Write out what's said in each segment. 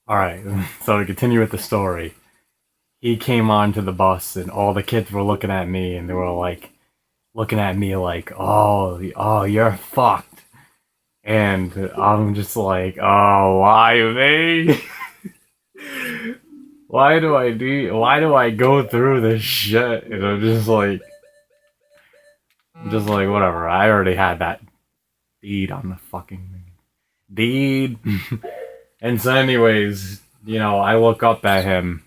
Alright, so to continue with the story, he came onto the bus and all the kids were looking at me and they were like, looking at me like, oh, you're fucked. And I'm just like, oh, why me? Why do I go through this shit? And I'm just like, whatever. I already had that deed on the fucking deed. And so, anyways, I look up at him,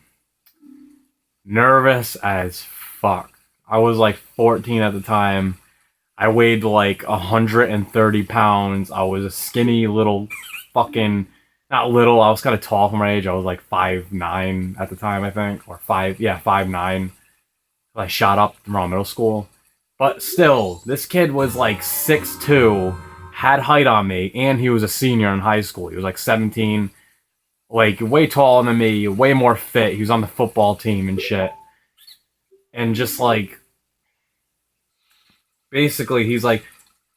nervous as fuck. I was like 14 at the time. I weighed like 130 pounds. I was a skinny little fucking, not little, I was kind of tall for my age. I was like 5'9" at the time, I think. Or 5'9". I shot up around middle school. But still, this kid was like 6'2", had height on me, and he was a senior in high school. He was like 17, like way taller than me, way more fit. He was on the football team and shit. And just like, basically, he's like,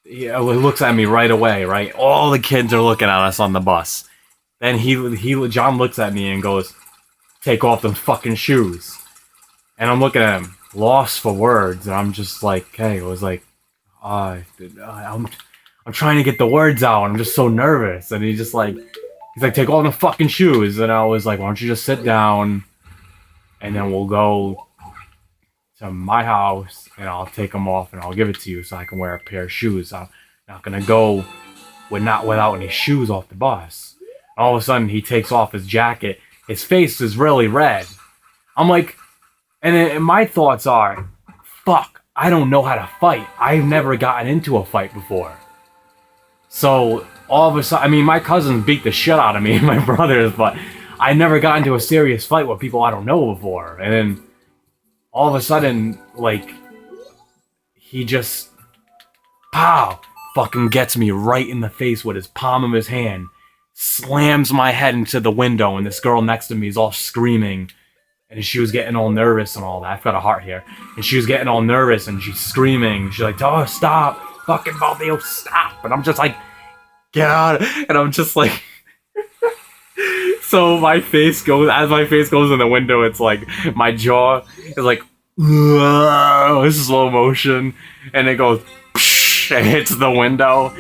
he looks at me right away, right? All the kids are looking at us on the bus. Then John looks at me and goes, "Take off them fucking shoes." And I'm looking at him, lost for words, and I'm just like, hey, it was like, I'm trying to get the words out. I'm just so nervous. And he's like, take all the fucking shoes. And I was like, why don't you just sit down, and then we'll go to my house, and I'll take them off, and I'll give it to you so I can wear a pair of shoes. I'm not gonna go without any shoes off the bus. All of a sudden, he takes off his jacket. His face is really red. I'm like, and my thoughts are, fuck, I don't know how to fight. I've never gotten into a fight before. So, all of a sudden, I mean, my cousins beat the shit out of me and my brothers, but I never got into a serious fight with people I don't know before. And then, all of a sudden, like, he just, pow, fucking gets me right in the face with his palm of his hand, slams my head into the window, and this girl next to me is all screaming. And she was getting all nervous and all that. I've got a heart here. And she was getting all nervous and she's screaming. She's like, oh, stop. Fucking both of you, stop. And I'm just like, get out. And I'm just like... So as my face goes in the window, it's like, my jaw is like, this is slow motion. And it goes, and hits the window.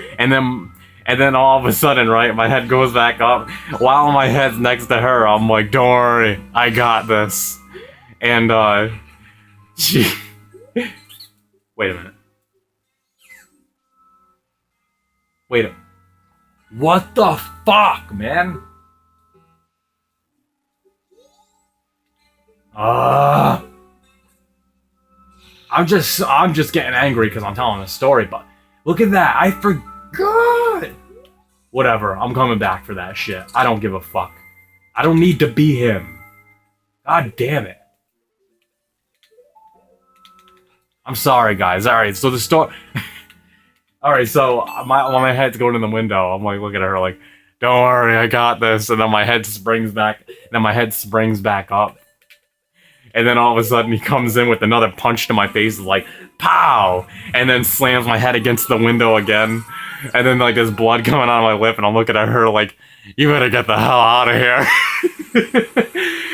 And then all of a sudden, right, my head goes back up. While my head's next to her, I'm like, don't worry, I got this. And, she... Wait a minute. What the fuck, man? I'm just getting angry because I'm telling a story, but look at that, I forgot! Whatever, I'm coming back for that shit. I don't give a fuck. I don't need to be him. God damn it. I'm sorry, guys. Alright, so the story... Alright, so my head's going in the window. I'm like, looking at her like, don't worry, I got this. And then my head springs back. Up. And then all of a sudden he comes in with another punch to my face, like, pow! And then slams my head against the window again. And then, like, there's blood coming out of my lip, and I'm looking at her like, you better get the hell out of here.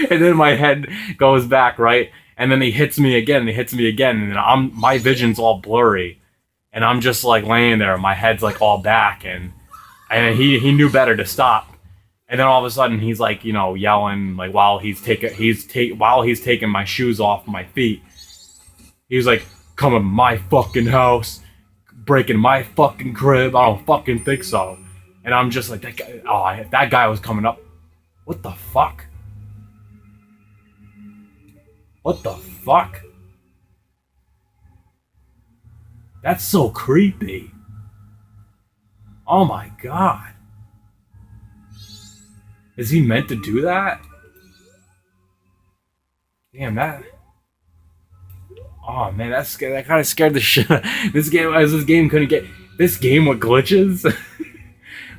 And then my head goes back, right? And then he hits me again, and my vision's all blurry. And I'm just, like, laying there, my head's, like, all back, and he knew better to stop. And then all of a sudden he's like, yelling, like, while he's taking my shoes off my feet. He's like, come in my fucking house, breaking my fucking crib. I don't fucking think so. And I'm just like, that guy was coming up. What the fuck? What the fuck? That's so creepy. Oh my god. Is he meant to do that? Damn, that... Oh man, that kind of scared the shit. This game with glitches?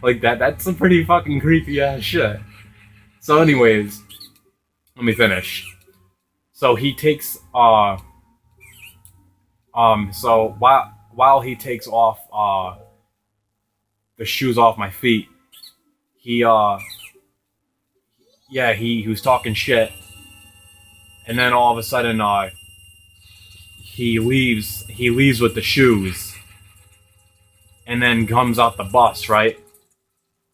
Like that's some pretty fucking creepy ass shit. So anyways, let me finish. So he takes, so while he takes off, the shoes off my feet, he yeah, he was talking shit, and then all of a sudden, he leaves with the shoes, and then comes out the bus, right?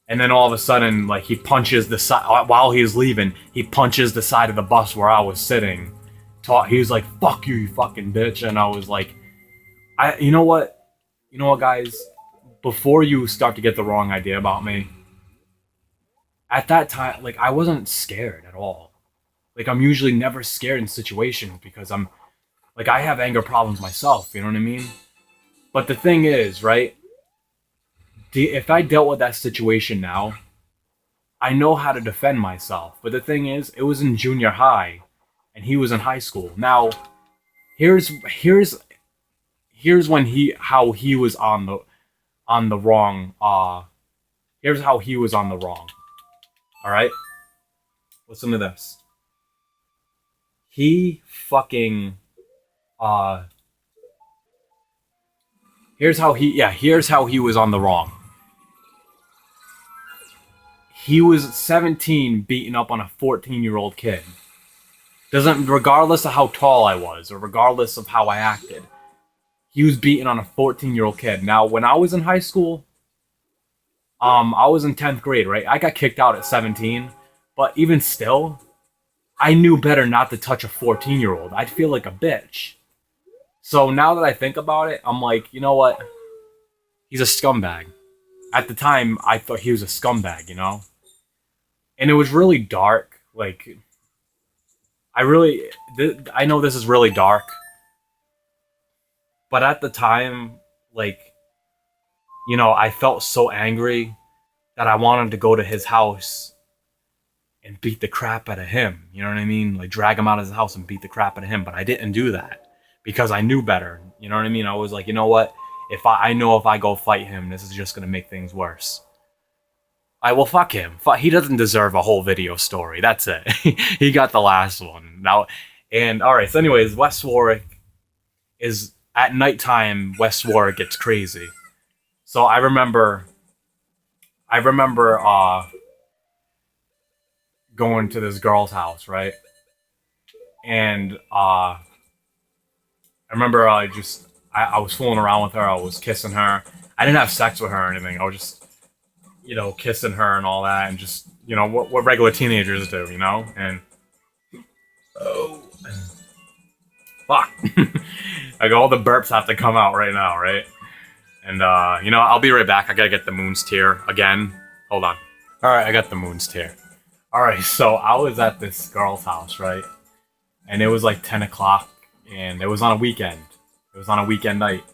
And then all of a sudden, like, he punches the side while he's leaving. He punches the side of the bus where I was sitting. He was like, "Fuck you, you fucking bitch!" And I was like, you know what? You know what, guys? Before you start to get the wrong idea about me, at that time, like, I wasn't scared at all. Like, I'm usually never scared in situations because I have anger problems myself. You know what I mean? But the thing is, right? If I dealt with that situation now, I know how to defend myself. But the thing is, it was in junior high, and he was in high school. Now, here's when how he was on the wrong. Here's how he was on the wrong. All right, listen to this. He fucking Here's how he was on the wrong. He was 17 beating up on a 14-year-old kid. Regardless of how tall I was or regardless of how I acted, he was beating on a 14-year-old kid. Now, when I was in high school, I was in 10th grade, right? I got kicked out at 17, but even still, I knew better not to touch a 14-year-old. I'd feel like a bitch. So now that I think about it, I'm like, you know what? He's a scumbag. At the time, I thought he was a scumbag, you know? And it was really dark. Like, I know this is really dark. But at the time, like, you know, I felt so angry that I wanted to go to his house and beat the crap out of him. You know what I mean? Like, drag him out of his house and beat the crap out of him. But I didn't do that because I knew better. You know what I mean? I was like, you know what? I know if I go fight him, this is just going to make things worse. Well, fuck him. He doesn't deserve a whole video story. That's it. He got the last one. Now, and alright, so anyways, West Warwick is, at nighttime, West Warwick gets crazy. So I remember going to this girl's house, right? And I remember I was fooling around with her. I was kissing her. I didn't have sex with her or anything. I was just, you know, kissing her and all that, and just, you know, what regular teenagers do, you know? And fuck. Like, all the burps have to come out right now, right? And you know, I'll be right back. I gotta get the moon's tear again. Hold on. Alright, I got the moon's tear. Alright, so I was at this girl's house, right? And it was like 10 o'clock, and it was on a weekend. It was on a weekend night.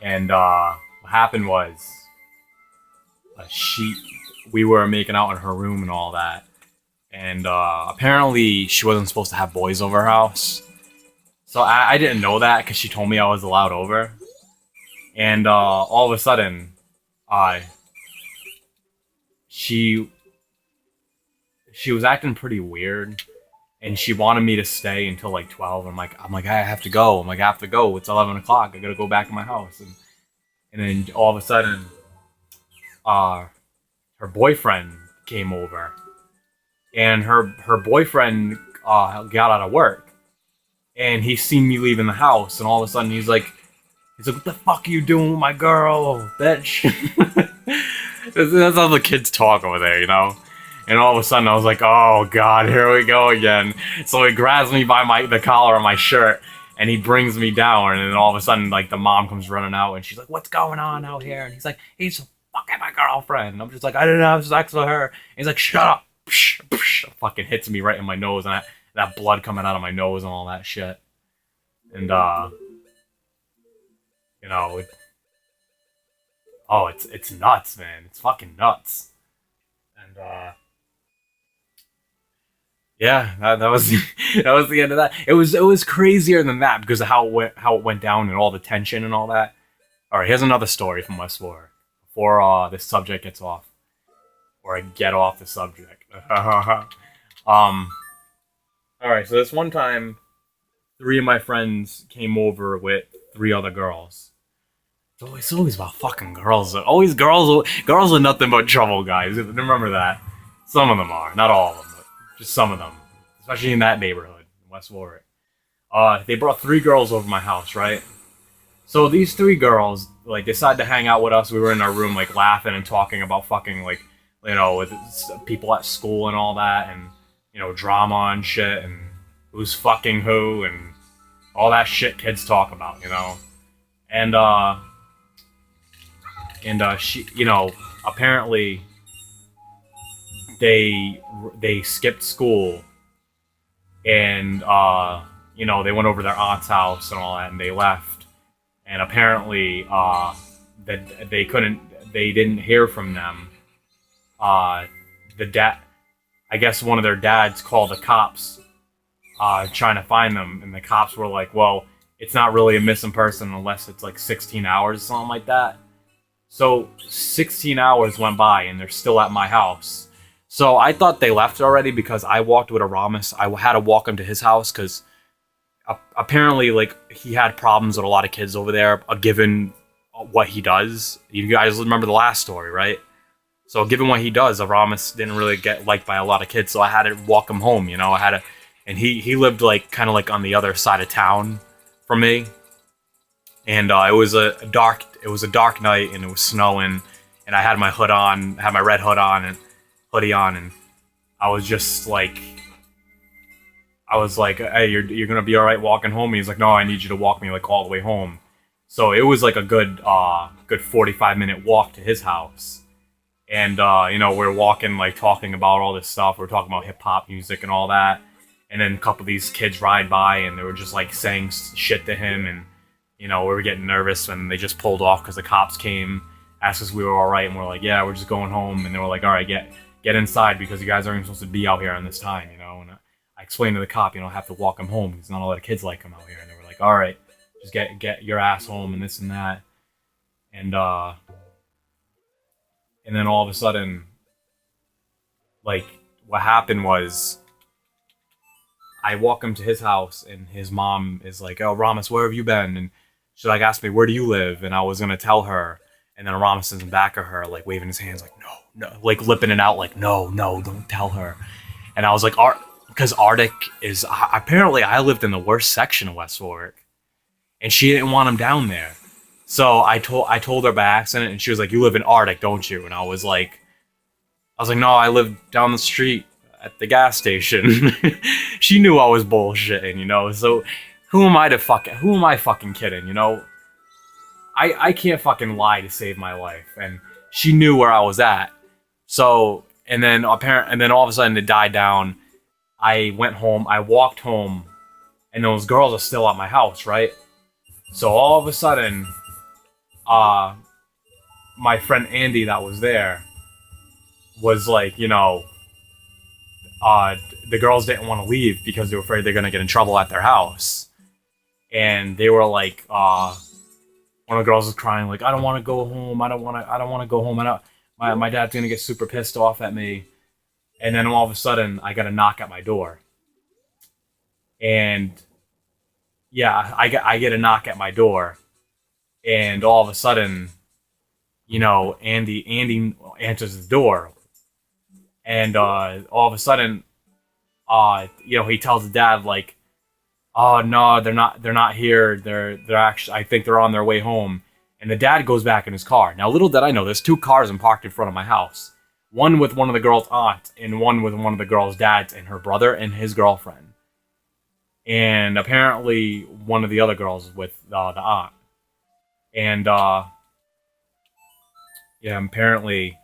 And what happened was, we were making out in her room and all that. And apparently she wasn't supposed to have boys over her house. So I didn't know that because she told me I was allowed over. And all of a sudden, she was acting pretty weird, and she wanted me to stay until like 12. I'm like, I have to go. I have to go. It's 11 o'clock. I gotta go back to my house. And then all of a sudden, her boyfriend came over, and her boyfriend got out of work, and he seen me leaving the house, and all of a sudden he's like, what the fuck are you doing with my girl, bitch? That's how the kids talk over there, you know? And all of a sudden I was like, oh god, here we go again. So he grabs me by the collar of my shirt, and he brings me down, and then all of a sudden, like, the mom comes running out, and she's like, what's going on out here? And he's like, he's fucking my girlfriend. And I'm just like, I didn't have sex with her. And he's like, shut up. Psh, psh. Fucking hits me right in my nose, and that blood coming out of my nose and all that shit. And you know, it's nuts, man. It's fucking nuts. And yeah, that was that was the end of that. It was crazier than that because of how it went down and all the tension and all that. All right, here's another story from West Warwick before this subject gets off, or I get off the subject. All right, so this one time, 3 of my friends came over with 3 other girls. It's always about fucking girls. Girls are nothing but trouble, guys. Remember that. Some of them are, not all of them. Just some of them, especially in that neighborhood, in West Warwick. They brought 3 girls over my house, right? So these 3 girls, like, decided to hang out with us. We were in our room, like, laughing and talking about fucking, like, you know, with people at school and all that, and, you know, drama and shit, and who's fucking who, and all that shit kids talk about, you know? And she, you know, apparently they skipped school, and, you know, they went over to their aunt's house and all that, and they left. And apparently, that they didn't hear from them. The dad, I guess one of their dads called the cops, trying to find them, and the cops were like, well, it's not really a missing person unless it's like 16 hours or something like that. So 16 hours went by, and they're still at my house. So I thought they left already because I walked with Aramis. I had to walk him to his house because apparently, like, he had problems with a lot of kids over there, given what he does. You guys remember the last story, right? So given what he does, Aramis didn't really get liked by a lot of kids, so I had to walk him home, you know? And he lived, like, kind of like on the other side of town from me. And it was a dark night, and it was snowing, and I had my hood on, had my red hood on and hoodie on, and I was just like, hey, you're gonna be all right walking home? And he's like, no, I need you to walk me, like, all the way home. So it was like a good 45-minute walk to his house. And you know, we're walking, like, talking about all this stuff. We're talking about hip hop music and all that. And then a couple of these kids ride by, and they were just, like, saying shit to him, and, you know, we were getting nervous, and they just pulled off because the cops came, asked us if we were all right, and we're like, yeah, we're just going home. And they were like, all right, get inside because you guys aren't even supposed to be out here on this time, you know. And I explained to the cop, you know, I have to walk him home because not a lot of kids like him out here. And they were like, all right, just get your ass home and this and that. And then all of a sudden, like, what happened was, I walk him to his house, and his mom is like, oh, Ramis, where have you been? And she, like, asked me, where do you live? And I was going to tell her. And then Ramis is in back of her, like, waving his hands, like, no, like, lipping it out, like, no, don't tell her. And I was like, because Arctic is, apparently I lived in the worst section of West Warwick, and she didn't want him down there. So I told her by accident, and she was like, you live in Arctic, don't you? And I was like, no, I live down the street at the gas station. She knew I was bullshitting, you know. So who am I fucking kidding, you know? I can't fucking lie to save my life, and she knew where I was at. So, and then all of a sudden it died down. I went home, I walked home, and those girls are still at my house, right? So all of a sudden, my friend Andy that was there was like, you know, the girls didn't want to leave because they were afraid they're going to get in trouble at their house. And they were like, one of the girls was crying, like, I don't want to go home. I don't want to go home. My dad's going to get super pissed off at me. And then all of a sudden, I got a knock at my door. And yeah, I get a knock at my door. And all of a sudden, you know, Andy answers the door. And all of a sudden, you know, he tells the dad, like, oh no, they're not here. They're actually, I think they're on their way home. And the dad goes back in his car. Now, little did I know, there's 2 cars parked in front of my house. One with one of the girl's aunts, and one with one of the girl's dads and her brother and his girlfriend. And apparently, one of the other girls with the aunt. And yeah, apparently,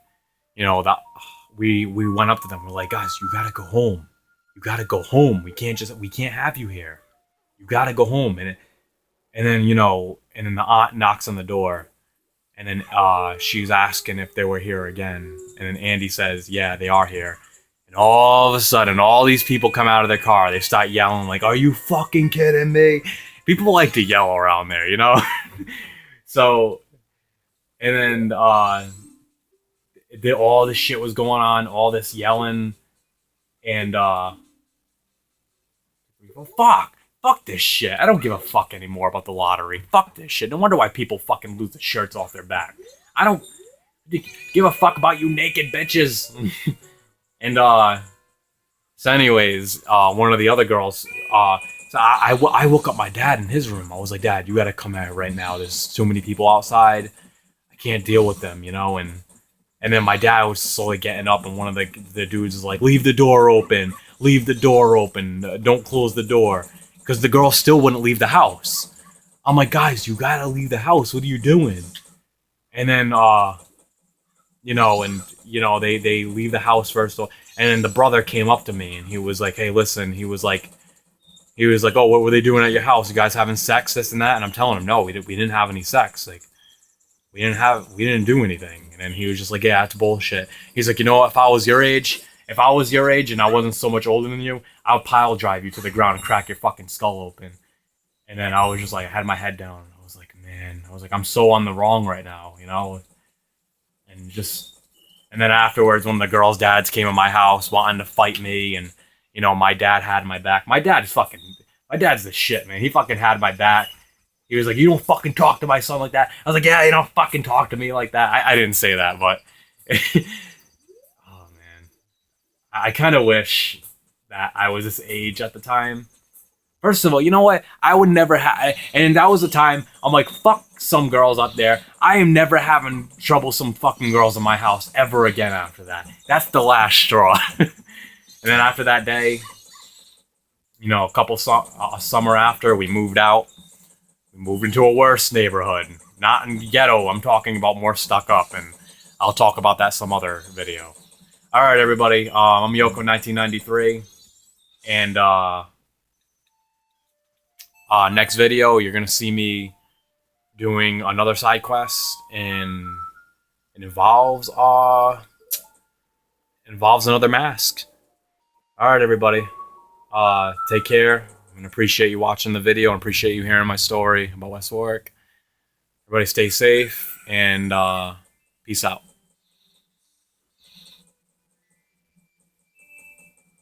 you know, that we went up to them. We're like, guys, you gotta go home. You gotta go home. We can't have you here. You gotta go home. And then, you know, and then the aunt knocks on the door, and then she's asking if they were here again. And then Andy says, yeah, they are here. And all of a sudden, all these people come out of their car. They start yelling, like, are you fucking kidding me? People like to yell around there, you know? So, and then all this shit was going on, all this yelling, and well, fuck this shit. I don't give a fuck anymore about the lottery. Fuck this shit. No wonder why people fucking lose the shirts off their back. I don't give a fuck about you naked bitches. And So anyways, one of the other girls, I woke up my dad in his room. I was like, Dad, you gotta come out right now. There's too many people outside. I can't deal with them, you know. And then my dad was slowly getting up, and one of the dudes is like, leave the door open. Leave the door open. Don't close the door. Because the girl still wouldn't leave the house. I'm like, guys, you gotta leave the house. What are you doing? And then, they leave the house first. And then the brother came up to me, and he was like, hey, listen. He was like, oh, what were they doing at your house? You guys having sex, this and that? And I'm telling him, no, we didn't have any sex. Like, we didn't do anything. And then he was just like, yeah, that's bullshit. He's like, you know what? If I was your age and I wasn't so much older than you, I would pile drive you to the ground and crack your fucking skull open. And then I was just like, I had my head down. I was like, man, I'm so on the wrong right now, you know? And then afterwards, when the girls' dads came in my house wanting to fight me, and, you know, my dad had my back. My dad's the shit, man. He fucking had my back. He was like, you don't fucking talk to my son like that. I was like, yeah, you don't fucking talk to me like that. I didn't say that, but... oh, man. I kind of wish that I was this age at the time. First of all, you know what? I would never have... And that was the time, I'm like, fuck some girls up there. I am never having troublesome fucking girls in my house ever again after that. That's the last straw. And then after that day, you know, a summer after, we moved out. We moved into a worse neighborhood. Not in ghetto. I'm talking about more stuck up, and I'll talk about that some other video. All right, everybody. I'm Yoko1993, and next video, you're gonna see me doing another side quest, and it involves another mask. All right, everybody. Take care. And appreciate you watching the video, and appreciate you hearing my story about West Warwick. Everybody stay safe, and peace out.